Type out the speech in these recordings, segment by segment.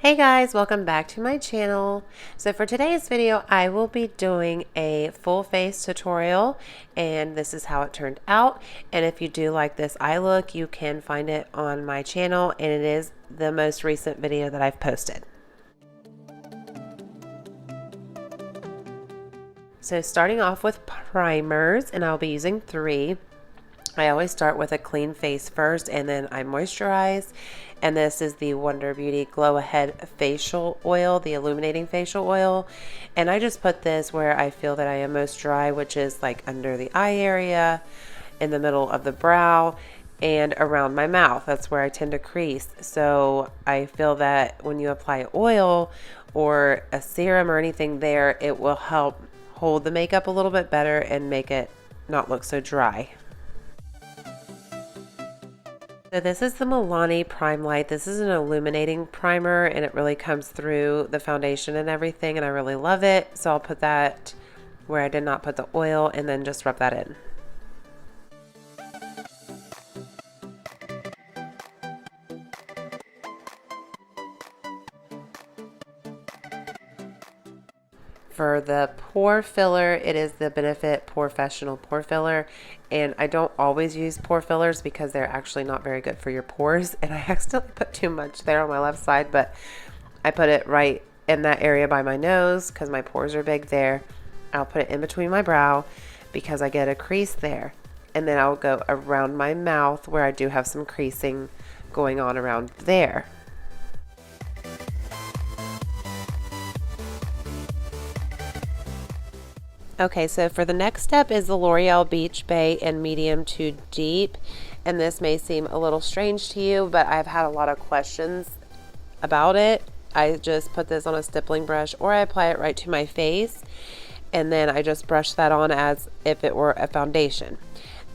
Hey guys, welcome back to my channel. So for today's video, I will be doing a full face tutorial and this is how it turned out. And if you do like this eye look, you can find it on my channel and it is the most recent video that I've posted. So starting off with primers, and I'll be using 3. I always start with a clean face first and then I moisturize. And this is the Wonder Beauty Glow Ahead Facial Oil, the illuminating facial oil. And I just put this where I feel that I am most dry, which is like under the eye area, in the middle of the brow, and around my mouth. That's where I tend to crease. So I feel that when you apply oil or a serum or anything there, it will help hold the makeup a little bit better and make it not look so dry. So this is the Milani Prime Light. This is an illuminating primer and it really comes through the foundation and everything, and I really love it. So I'll put that where I did not put the oil and then just rub that in. For the pore filler, it is the Benefit POREfessional Pore Filler, and I don't always use pore fillers because they're actually not very good for your pores, and I accidentally put too much there on my left side, but I put it right in that area by my nose because my pores are big there. I'll put it in between my brow because I get a crease there, and then I'll go around my mouth where I do have some creasing going on around there. Okay, so for the next step is the L'Oreal Beach Bay in medium to deep, and this may seem a little strange to you, but I've had a lot of questions about it. I just put this on a stippling brush or I apply it right to my face, and then I just brush that on as if it were a foundation.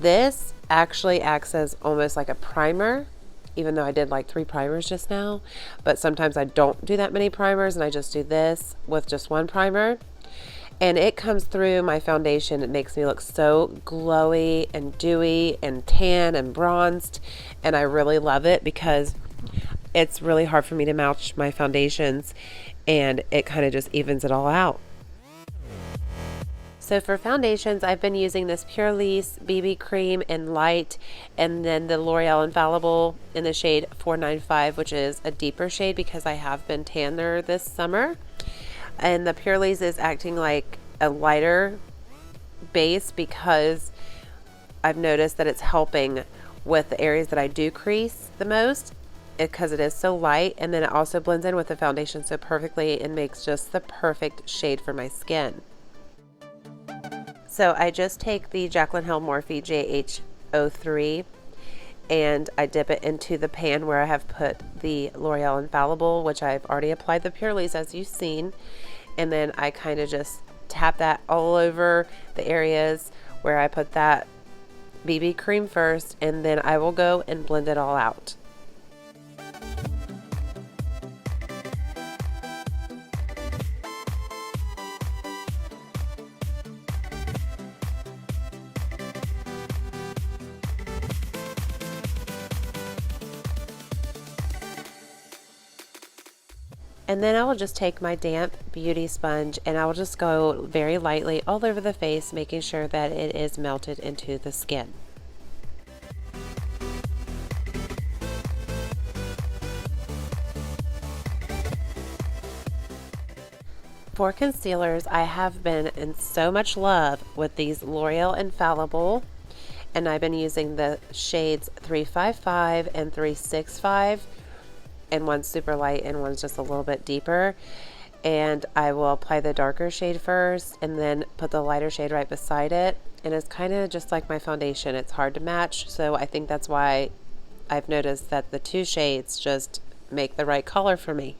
This actually acts as almost like a primer, even though I did like 3 primers just now, but sometimes I don't do that many primers and I just do this with just 1 primer. And it comes through my foundation. It makes me look so glowy and dewy and tan and bronzed. And I really love it because it's really hard for me to match my foundations. And it kind of just evens it all out. So for foundations, I've been using this Purlisse BB Cream in light, and then the L'Oreal Infallible in the shade 495, which is a deeper shade because I have been tanner this summer. And the Purlisse is acting like a lighter base because I've noticed that it's helping with the areas that I do crease the most because it is so light, and then it also blends in with the foundation so perfectly and makes just the perfect shade for my skin. So I just take the Jaclyn Hill Morphe JH03 and I dip it into the pan where I have put the L'Oreal Infallible, which I've already applied the Purlisse as you've seen, and then I kind of just tap that all over the areas where I put that BB cream first, and then I will go and blend it all out. And then I will just take my damp beauty sponge and I will just go very lightly all over the face, making sure that it is melted into the skin. For concealers, I have been in so much love with these L'Oreal Infallible, and I've been using the shades 355 and 365. And one's super light and one's just a little bit deeper, and I will apply the darker shade first and then put the lighter shade right beside it, and it's kind of just like my foundation. It's hard to match, so I think that's why I've noticed that the 2 shades just make the right color for me.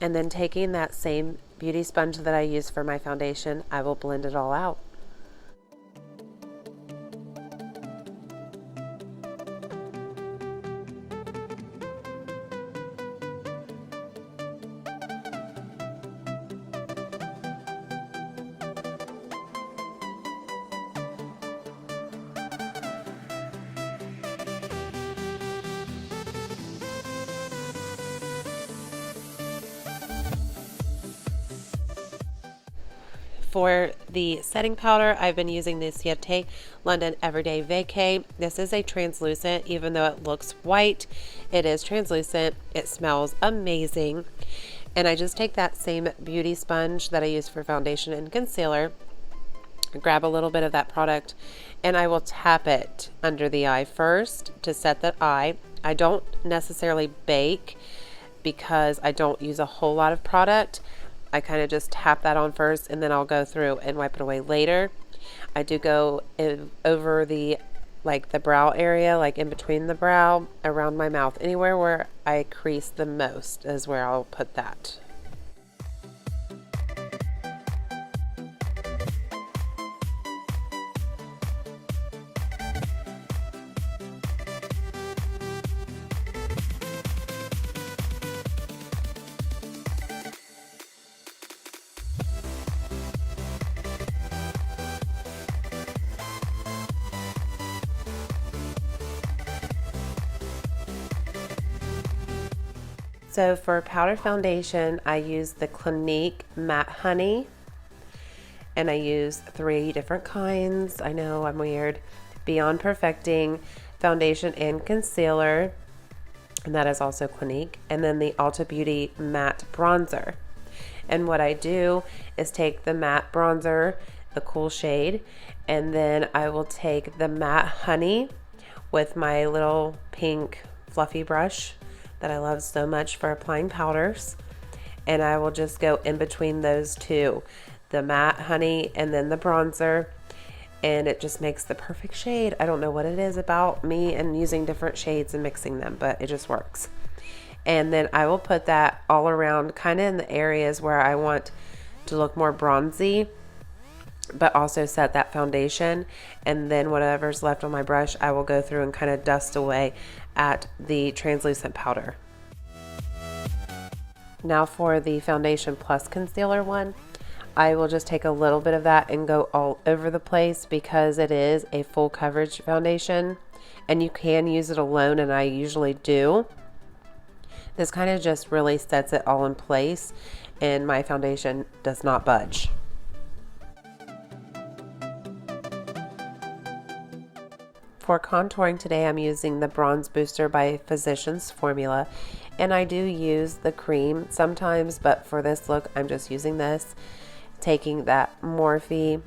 And then taking that same beauty sponge that I use for my foundation, I will blend it all out. For the setting powder, I've been using the Ciete London Everyday Vacay. This is a translucent, even though it looks white, it is translucent. It smells amazing. And I just take that same beauty sponge that I use for foundation and concealer, grab a little bit of that product, and I will tap it under the eye first to set the eye. I don't necessarily bake because I don't use a whole lot of product. I kind of just tap that on first, and then I'll go through and wipe it away later. I do go over the brow area, like in between the brow, around my mouth. Anywhere where I crease the most is where I'll put that. So for powder foundation, I use the Clinique Matte Honey, and I use 3 different kinds. I know I'm weird. Beyond Perfecting Foundation and Concealer, and that is also Clinique, and then the Ulta Beauty Matte Bronzer. And what I do is take the matte bronzer, the cool shade, and then I will take the Matte Honey with my little pink fluffy brush that I love so much for applying powders, and I will just go in between those two, the Matte Honey and then the bronzer, and it just makes the perfect shade. I don't know what it is about me and using different shades and mixing them, but it just works. And then I will put that all around, kind of in the areas where I want to look more bronzy, but also set that foundation. And then whatever's left on my brush, I will go through and kind of dust away at the translucent powder. Now for the foundation plus concealer one, I will just take a little bit of that and go all over the place because it is a full coverage foundation, and you can use it alone, and I usually do. This kind of just really sets it all in place, and my foundation does not budge. For contouring today, I'm using the Bronze Booster by Physicians Formula, and I do use the cream sometimes, but for this look, I'm just using this. Taking that Morphe,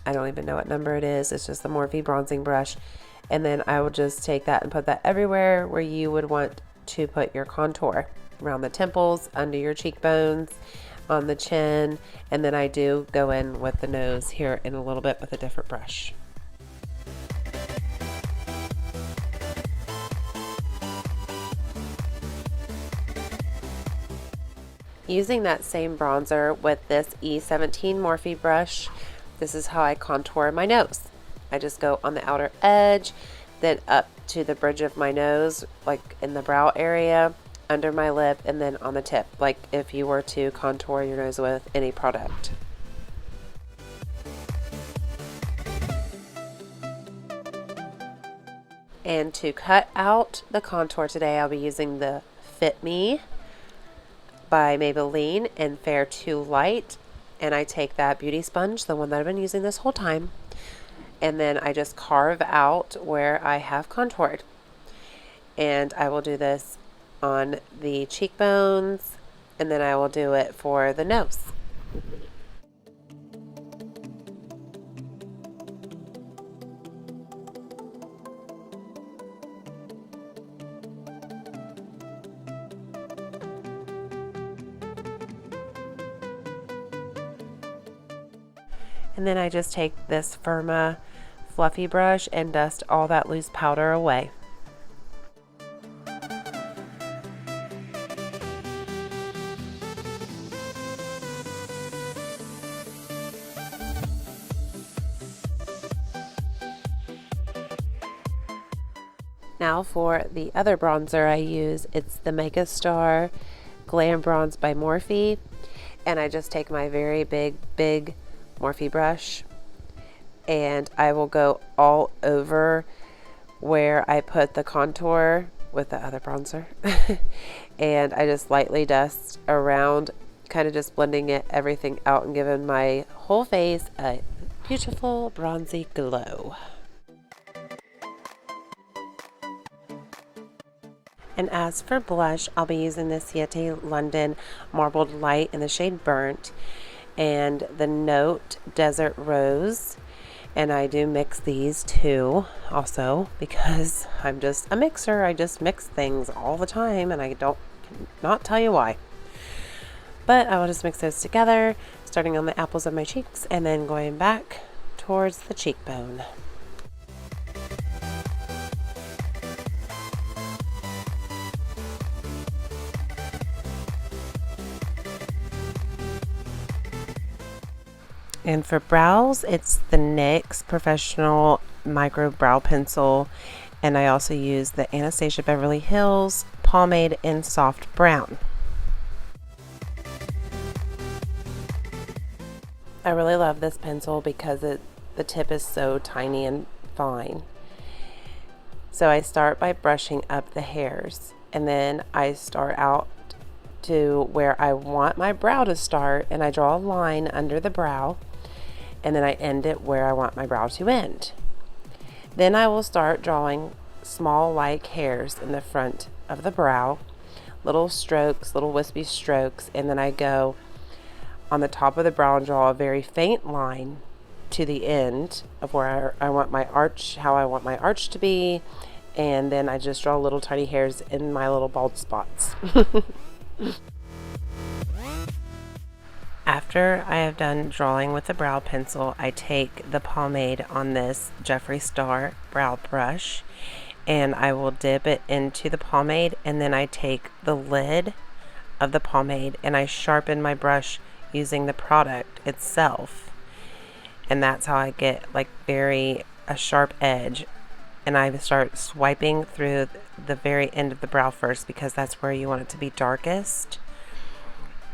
I don't even know what number it is, it's just the Morphe bronzing brush, and then I will just take that and put that everywhere where you would want to put your contour, around the temples, under your cheekbones, on the chin, and then I do go in with the nose here in a little bit with a different brush. Using that same bronzer with this E17 Morphe brush, this is how I contour my nose. I just go on the outer edge, then up to the bridge of my nose, like in the brow area, under my lip, and then on the tip, like if you were to contour your nose with any product. And to cut out the contour today, I'll be using the Fit Me by Maybelline in Fair Too Light, and I take that beauty sponge, the one that I've been using this whole time, and then I just carve out where I have contoured, and I will do this on the cheekbones, and then I will do it for the nose. And then I just take this Firma fluffy brush and dust all that loose powder away. Now for the other bronzer I use, it's the Megastar Glam Bronze by Morphe, and I just take my very big Morphe brush, and I will go all over where I put the contour with the other bronzer and I just lightly dust around kind of just blending everything out and giving my whole face a beautiful bronzy glow. And as for blush, I'll be using the Ciete London Marbled Light in the shade Burnt and the Note Desert Rose. And I do mix these two also because I'm just a mixer. I just mix things all the time and I not tell you why. But I will just mix those together, starting on the apples of my cheeks and then going back towards the cheekbone. And for brows, it's the NYX Professional Micro Brow Pencil. And I also use the Anastasia Beverly Hills Pomade in Soft Brown. I really love this pencil because the tip is so tiny and fine. So I start by brushing up the hairs. And then I start out to where I want my brow to start. And I draw a line under the brow. And then I end it where I want my brow to end. Then I will start drawing small like hairs in the front of the brow, little strokes, little wispy strokes, and then I go on the top of the brow and draw a very faint line to the end of where I want my arch, how I want my arch to be, and then I just draw little tiny hairs in my little bald spots. After I have done drawing with the brow pencil, I take the pomade on this Jeffree Star brow brush and I will dip it into the pomade, and then I take the lid of the pomade and I sharpen my brush using the product itself, and that's how I get like a sharp edge. And I start swiping through the very end of the brow first because that's where you want it to be darkest.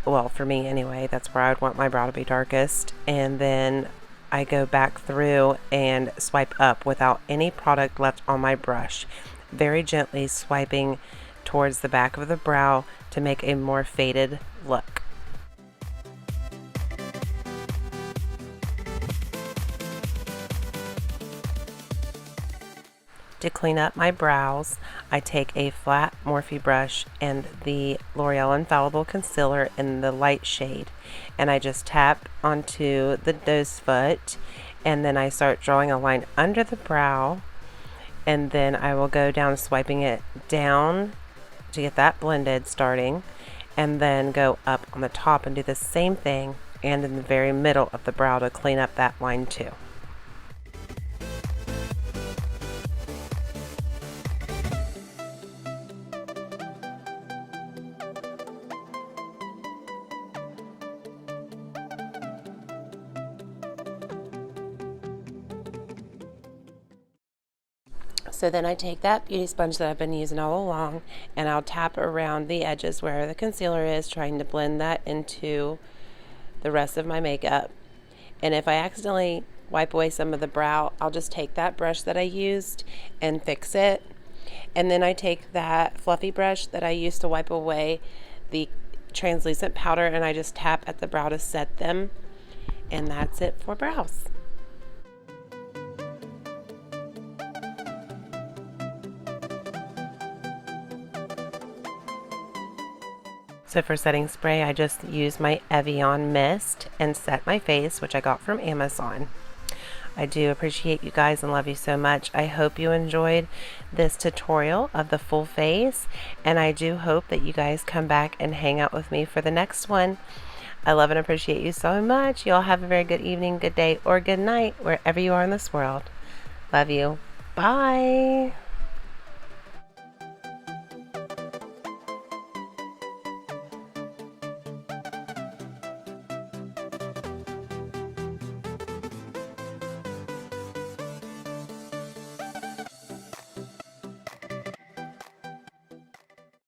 Well, for me anyway, that's where I would want my brow to be darkest. And then I go back through and swipe up without any product left on my brush, very gently swiping towards the back of the brow to make a more faded look. To clean up my brows, I take a flat Morphe brush and the L'Oreal Infallible Concealer in the light shade, and I just tap onto the doe's foot, and then I start drawing a line under the brow, and then I will go down swiping it down to get that blended starting, and then go up on the top and do the same thing and in the very middle of the brow to clean up that line too. So then I take that beauty sponge that I've been using all along and I'll tap around the edges where the concealer is, trying to blend that into the rest of my makeup. And if I accidentally wipe away some of the brow, I'll just take that brush that I used and fix it. And then I take that fluffy brush that I used to wipe away the translucent powder and I just tap at the brow to set them. And that's it for brows. So for setting spray, I just use my Evian mist and set my face, which I got from Amazon. I do appreciate you guys and love you so much. I hope you enjoyed this tutorial of the full face, and I do hope that you guys come back and hang out with me for the next one. I love and appreciate you so much. You all have a very good evening, good day, or good night, wherever you are in this world. Love you. Bye.